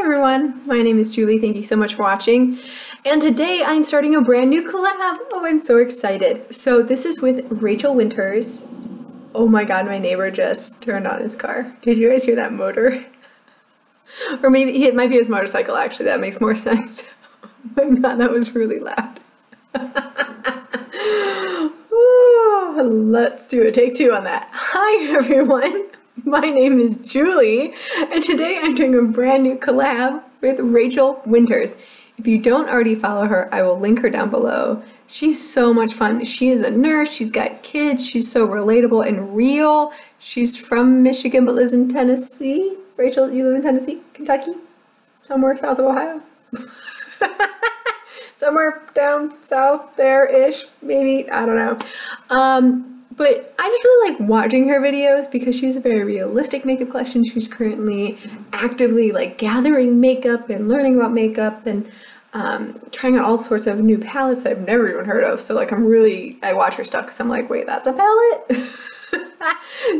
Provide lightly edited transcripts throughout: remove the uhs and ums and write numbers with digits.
everyone, my name is Julie. Thank you so much for watching. And today I'm starting a brand new collab. Oh, I'm so excited. So this is with Rachel Winters. Oh my god, my neighbor just turned on his car. Did you guys hear that motor? Or maybe it might be his motorcycle actually, that makes more sense. Oh my god, that was really loud. Ooh, let's do a take two on that. Hi everyone. My name is Julie, and today I'm doing a brand new collab with Rachel Winters. If you don't already follow her, I will link her down below. She's so much fun. She is a nurse, she's got kids, she's so relatable and real. She's from Michigan but lives in Tennessee. Rachel, you live in Tennessee? Kentucky? Somewhere south of Ohio? Somewhere down south there-ish, maybe, I don't know. But I just really like watching her videos because she's a very realistic makeup collection. She's currently actively like gathering makeup and learning about makeup and trying out all sorts of new palettes that I've never even heard of. So like I watch her stuff because I'm like, wait, that's a palette?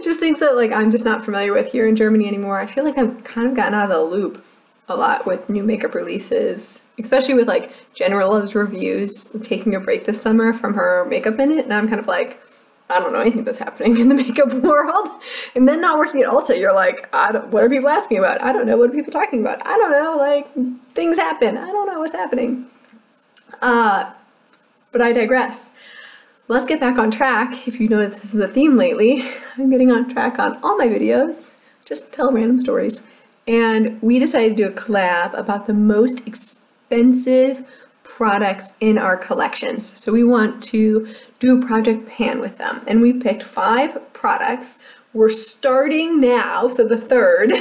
Just things that like I'm just not familiar with here in Germany anymore. I feel like I've kind of gotten out of the loop a lot with new makeup releases, especially with like Jenna Love's reviews, taking a break this summer from her makeup in it. And I'm kind of like, I don't know anything that's happening in the makeup world. And then not working at Ulta, you're like, what are people asking about? I don't know. What are people talking about? I don't know. Like, things happen. I don't know what's happening. But I digress. Let's get back on track. If you notice this is the theme lately, I'm getting on track on all my videos. Just tell random stories. And we decided to do a collab about the most expensive products in our collections. So we want to do a project pan with them. And we picked 5 products. We're starting now, so the 3rd.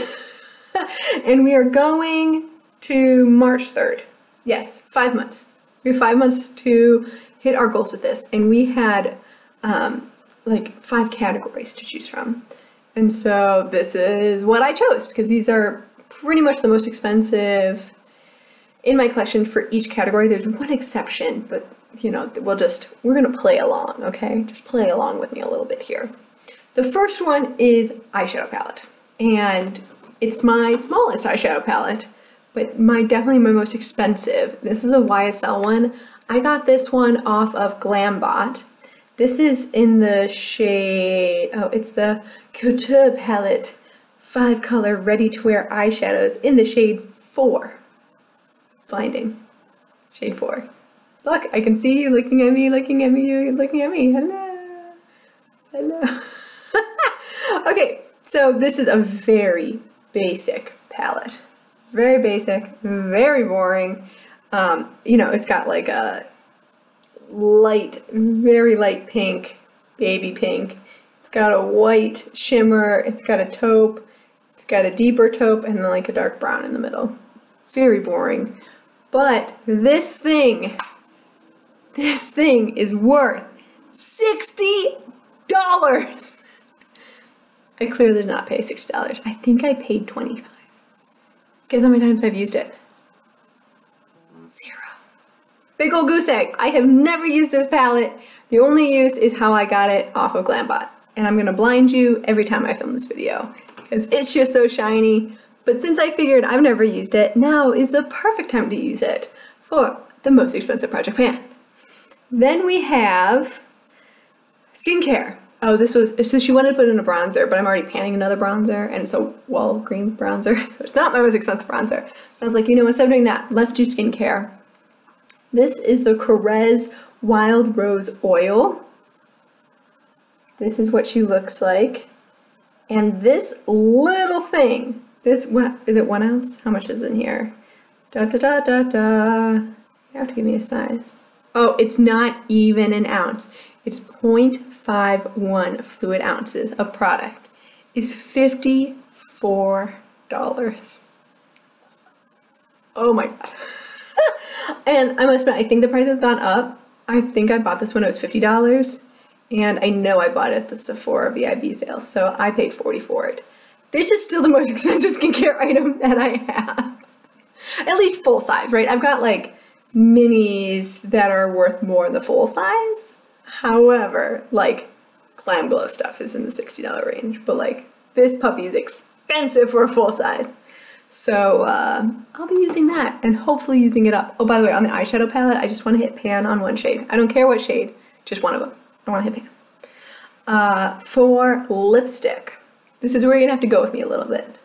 And we are going to March 3rd. Yes, 5 months. We have 5 months to hit our goals with this. And we had like 5 categories to choose from. And so this is what I chose because these are pretty much the most expensive in my collection for each category. There's one exception, but you know, we're gonna play along, okay? Just play along with me a little bit here. The first one is eyeshadow palette, and it's my smallest eyeshadow palette, but definitely my most expensive. This is a YSL one. I got this one off of Glambot. This is in the shade, it's the Couture palette 5-color ready-to-wear eyeshadows in the shade 4. Blinding. Shade 4. Look, I can see you looking at me, looking at me, you're looking at me. Hello. Hello. Okay, so this is a very basic palette. Very basic, very boring. You know, it's got like a light, very light pink, baby pink. It's got a white shimmer, it's got a taupe, it's got a deeper taupe, and then like a dark brown in the middle. Very boring. But this thing is worth $60. I clearly did not pay $60. I think I paid $25. Guess how many times I've used it? 0. Big ol' goose egg. I have never used this palette. The only use is how I got it off of Glambot. And I'm gonna blind you every time I film this video because it's just so shiny. But since I figured I've never used it, now is the perfect time to use it for the most expensive project pan. Then we have skincare. Oh, so she wanted to put in a bronzer, but I'm already panning another bronzer, and it's a Walgreens bronzer, so it's not my most expensive bronzer. I was like, you know, instead of doing that, let's do skincare. This is the Korres Wild Rose Oil. This is what she looks like. And this little thing, what is it, 1 ounce? How much is in here? Da da da da da. You have to give me a size. Oh, it's not even an ounce. It's 0.51 fluid ounces of product. It's $54. Oh my god. And I must admit, I think the price has gone up. I think I bought this when it was $50. And I know I bought it at the Sephora VIB sale, so I paid $40 for it. This is still the most expensive skincare item that I have. At least full size, right? I've got like minis that are worth more than the full size. However, like Glam Glow stuff is in the $60 range, but like this puppy is expensive for a full size. So I'll be using that and hopefully using it up. Oh, by the way, on the eyeshadow palette, I just want to hit pan on one shade. I don't care what shade, just one of them. I want to hit pan. For lipstick, this is where you're gonna have to go with me a little bit.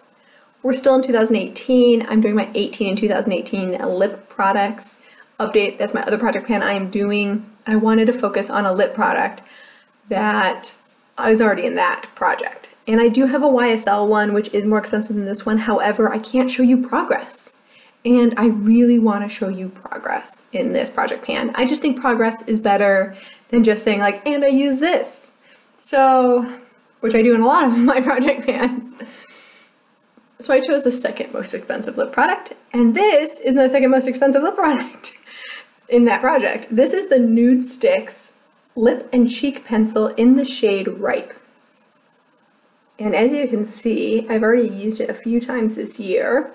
We're still in 2018. I'm doing my 18 in 2018 lip products update. That's my other project pan I am doing. I wanted to focus on a lip product that I was already in that project. And I do have a YSL one, which is more expensive than this one. However, I can't show you progress. And I really want to show you progress in this project pan. I just think progress is better than just saying like, and I use this. So, which I do in a lot of my project pans. So I chose the second most expensive lip product. And this is the second most expensive lip product in that project. This is the Nudestix Lip and Cheek Pencil in the shade Ripe. And as you can see, I've already used it a few times this year,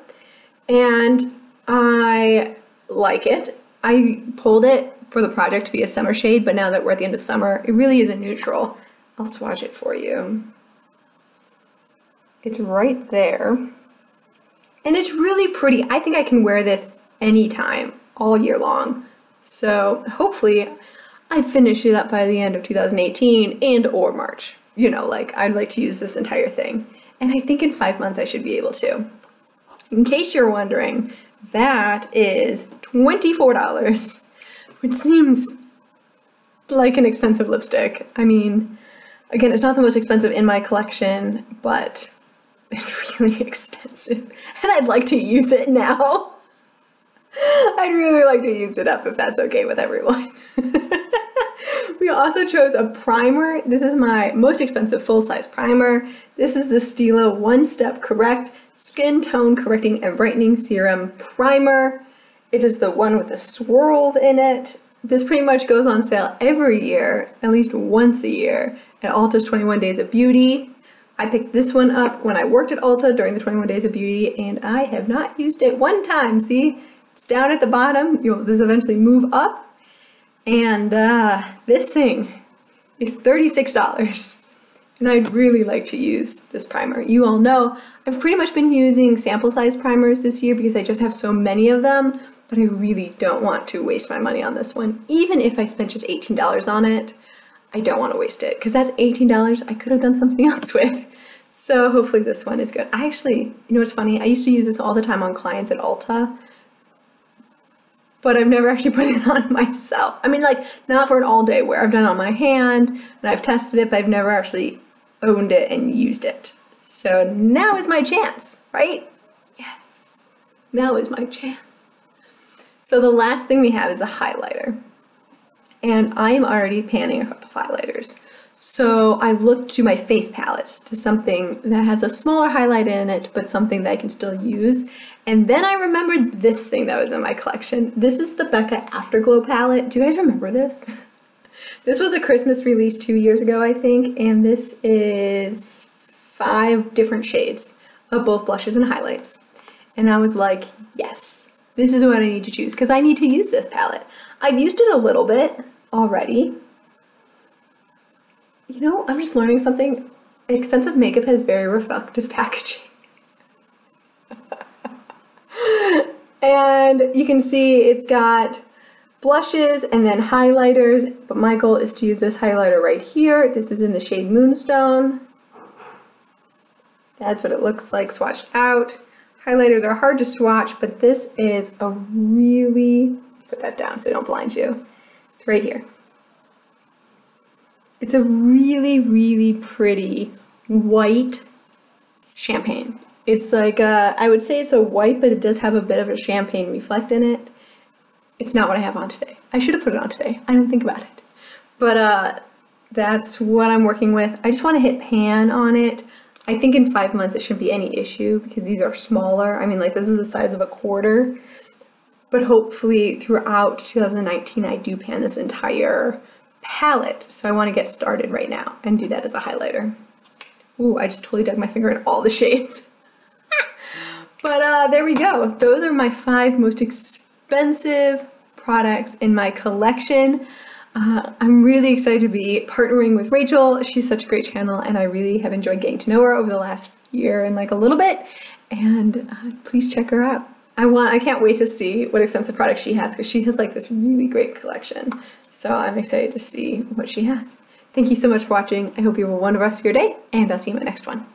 and I like it. I pulled it for the project to be a summer shade, but now that we're at the end of summer, it really is a neutral. I'll swatch it for you. It's right there. And it's really pretty. I think I can wear this anytime, all year long. So hopefully I finish it up by the end of 2018 and or March. You know, like I'd like to use this entire thing. And I think in 5 months I should be able to. In case you're wondering, that is $24, which seems like an expensive lipstick. I mean, again, it's not the most expensive in my collection, but it's really expensive. And I'd like to use it now. I'd really like to use it up if that's okay with everyone. We also chose a primer. This is my most expensive full-size primer. This is the Stila One Step Correct Skin Tone Correcting and Brightening Serum Primer. It is the one with the swirls in it. This pretty much goes on sale every year, at least once a year, at Ulta's 21 Days of Beauty. I picked this one up when I worked at Ulta during the 21 Days of Beauty, and I have not used it one time. See, it's down at the bottom. This eventually move up. And this thing is $36. And I'd really like to use this primer. You all know I've pretty much been using sample size primers this year because I just have so many of them, but I really don't want to waste my money on this one. Even if I spent just $18 on it, I don't want to waste it because that's $18 I could have done something else with. So hopefully this one is good. I actually, you know what's funny? I used to use this all the time on clients at Ulta, but I've never actually put it on myself. I mean, like, not for an all-day wear. I've done it on my hand, and I've tested it, but I've never actually owned it and used it. So now is my chance, right? Yes, now is my chance. So the last thing we have is a highlighter. And I am already panning a couple of highlighters. So I looked to my face palettes, to something that has a smaller highlight in it, but something that I can still use. And then I remembered this thing that was in my collection. This is the Becca Afterglow palette. Do you guys remember this? This was a Christmas release 2 years ago, I think, and this is 5 different shades of both blushes and highlights. And I was like, yes, this is what I need to choose, because I need to use this palette. I've used it a little bit already. You know, I'm just learning something. Expensive makeup has very reflective packaging. And you can see it's got blushes and then highlighters, but my goal is to use this highlighter right here. This is in the shade Moonstone. That's what it looks like swatched out. Highlighters are hard to swatch, but this is a really, put that down so I don't blind you. It's right here. It's a really, really pretty white champagne. It's like I would say it's a white, but it does have a bit of a champagne reflect in it. It's not what I have on today. I should have put it on today. I didn't think about it. But that's what I'm working with. I just want to hit pan on it. I think in 5 months it shouldn't be any issue because these are smaller. I mean, like, this is the size of a quarter. But hopefully throughout 2019 I do pan this entire palette. So I want to get started right now and do that as a highlighter. Ooh, I just totally dug my finger in all the shades. But there we go. Those are my 5 most expensive products in my collection. I'm really excited to be partnering with Rachel. She's such a great channel and I really have enjoyed getting to know her over the last year and like a little bit. and please check her out. I can't wait to see what expensive products she has, because she has like this really great collection. So I'm excited to see what she has. Thank you so much for watching. I hope you have a wonderful rest of your day, and I'll see you in my next one.